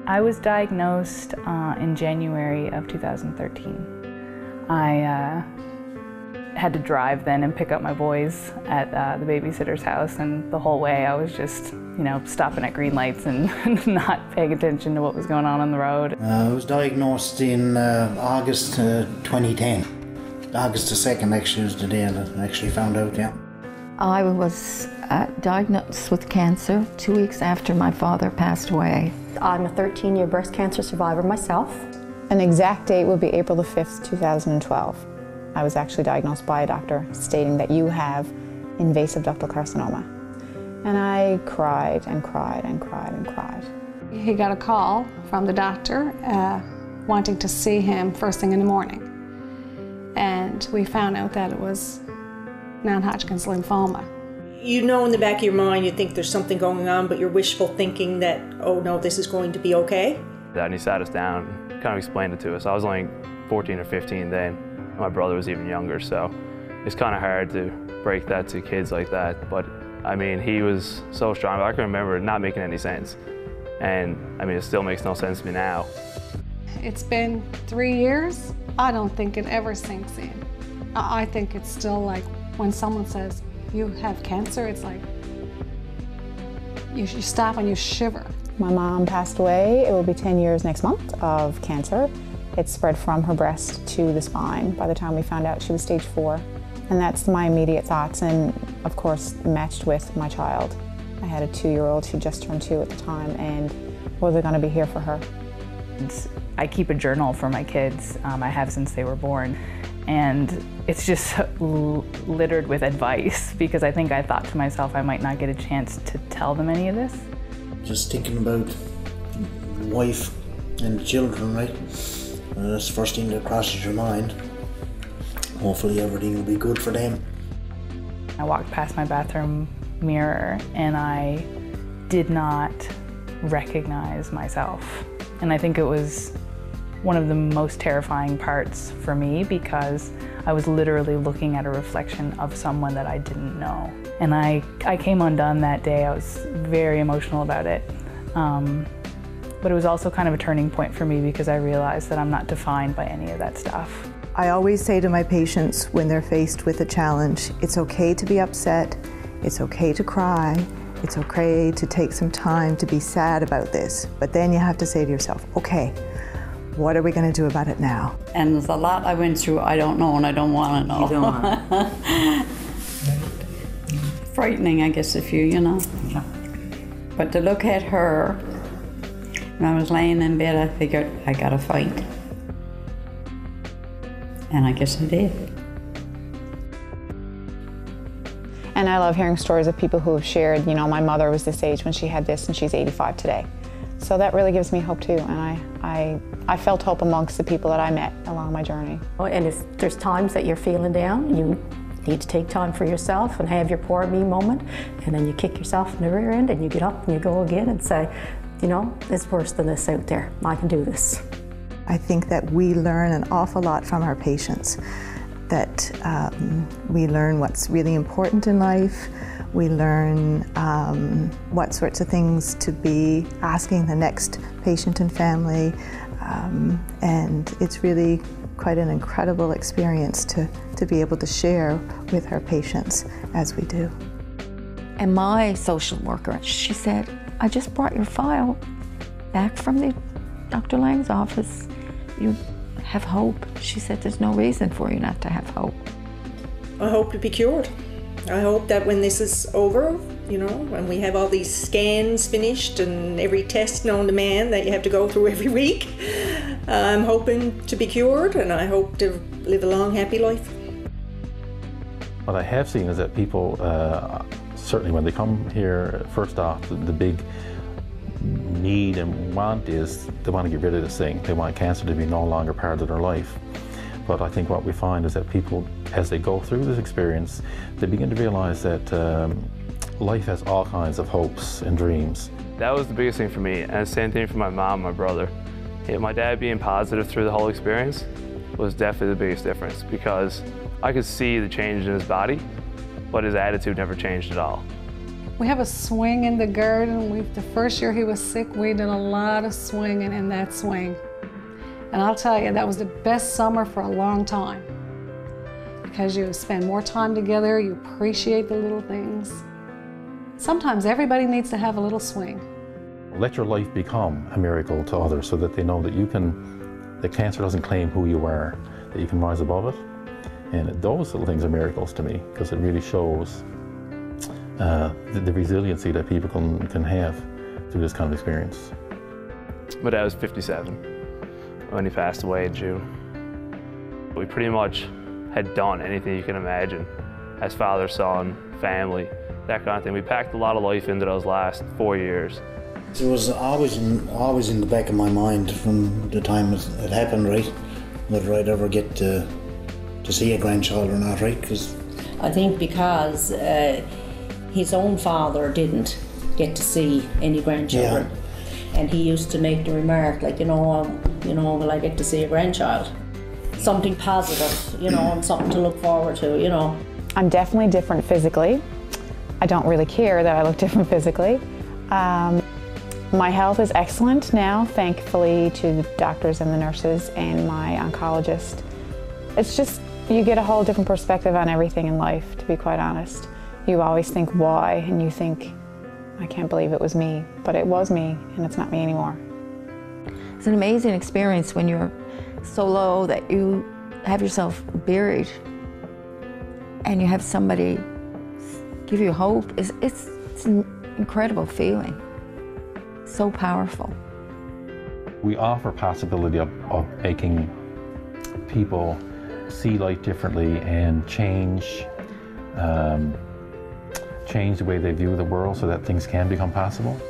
I was diagnosed in January of 2013. I had to drive then and pick up my boys at the babysitter's house, and the whole way I was just, stopping at green lights and not paying attention to what was going on the road. I was diagnosed in August 2010. August the 2nd actually was the day that I actually found out, yeah. I was diagnosed with cancer 2 weeks after my father passed away. I'm a 13-year breast cancer survivor myself. An exact date would be April the 5th, 2012. I was actually diagnosed by a doctor stating that you have invasive ductal carcinoma. And I cried and cried and cried and cried. He got a call from the doctor wanting to see him first thing in the morning. And we found out that it was non-Hodgkin's lymphoma. You know in the back of your mind you think there's something going on, but you're wishful thinking that, oh no, this is going to be okay. And he sat us down and kind of explained it to us. I was only 14 or 15 then. My brother was even younger, so it's kind of hard to break that to kids like that. But I mean, he was so strong. I can remember it not making any sense. And I mean, it still makes no sense to me now. It's been 3 years. I don't think it ever sinks in. I think it's still like when someone says, you have cancer, it's like, you stop and you shiver. My mom passed away. It will be 10 years next month of cancer. It spread from her breast to the spine. By the time we found out, she was stage 4. And that's my immediate thoughts, and of course, matched with my child. I had a 2-year-old, she just turned 2 at the time, and was I gonna be here for her? I keep a journal for my kids. I have since they were born. And it's just littered with advice, because I think I thought to myself I might not get a chance to tell them any of this. Just thinking about wife and children, right? That's the first thing that crosses your mind. Hopefully everything will be good for them. I walked past my bathroom mirror and I did not recognize myself. And I think it was one of the most terrifying parts for me, because I was literally looking at a reflection of someone that I didn't know. And I came undone that day. I was very emotional about it. But it was also kind of a turning point for me, because I realized that I'm not defined by any of that stuff. I always say to my patients when they're faced with a challenge, it's okay to be upset, it's okay to cry, it's okay to take some time to be sad about this, but then you have to say to yourself, okay, what are we going to do about it now? And there's a lot I went through I don't know and I don't want to know. You don't want. Frightening, I guess, if you know. Yeah. But to look at her, when I was laying in bed, I figured I gotta fight. And I guess I did. And I love hearing stories of people who have shared, my mother was this age when she had this and she's 85 today. So that really gives me hope too, and I felt hope amongst the people that I met along my journey. And if there's times that you're feeling down, you need to take time for yourself and have your poor me moment, and then you kick yourself in the rear end and you get up and you go again and say, it's worse than this out there. I can do this. I think that we learn an awful lot from our patients, that we learn what's really important in life. We learn what sorts of things to be asking the next patient and family, and it's really quite an incredible experience to be able to share with our patients as we do. And my social worker, she said, I just brought your file back from the Dr. Lang's office. You have hope. She said there's no reason for you not to have hope. I hope to be cured. I hope that when this is over, when we have all these scans finished and every test known to man that you have to go through every week, I'm hoping to be cured, and I hope to live a long, happy life. What I have seen is that people, certainly when they come here, first off, the big need and want is they want to get rid of this thing. They want cancer to be no longer part of their life. But I think what we find is that people, as they go through this experience, they begin to realize that life has all kinds of hopes and dreams. That was the biggest thing for me, and the same thing for my mom and my brother. My dad being positive through the whole experience was definitely the biggest difference, because I could see the change in his body, but his attitude never changed at all. We have a swing in the garden. The first year he was sick, we did a lot of swinging in that swing. And I'll tell you, that was the best summer for a long time. Because you spend more time together, you appreciate the little things. Sometimes everybody needs to have a little swing. Let your life become a miracle to others so that they know that that cancer doesn't claim who you are, that you can rise above it. And those little things are miracles to me, because it really shows the resiliency that people can have through this kind of experience. My dad was 57 when he passed away in June. We pretty much had done anything you can imagine as father, son, family, that kind of thing. We packed a lot of life into those last 4 years. It was always in the back of my mind from the time it happened, right? Whether I'd ever get to see a grandchild or not, right? I think because his own father didn't get to see any grandchildren. Yeah. And he used to make the remark, like, will I get to see a grandchild? Something positive, and something to look forward to, I'm definitely different physically. I don't really care that I look different physically. My health is excellent now, thankfully, to the doctors and the nurses and my oncologist. It's just, you get a whole different perspective on everything in life, to be quite honest. You always think why, and you think, I can't believe it was me, but it was me, and it's not me anymore. It's an amazing experience when you're so low that you have yourself buried and you have somebody give you hope. It's an incredible feeling, so powerful. We offer possibility of making people see life differently and change the way they view the world so that things can become possible.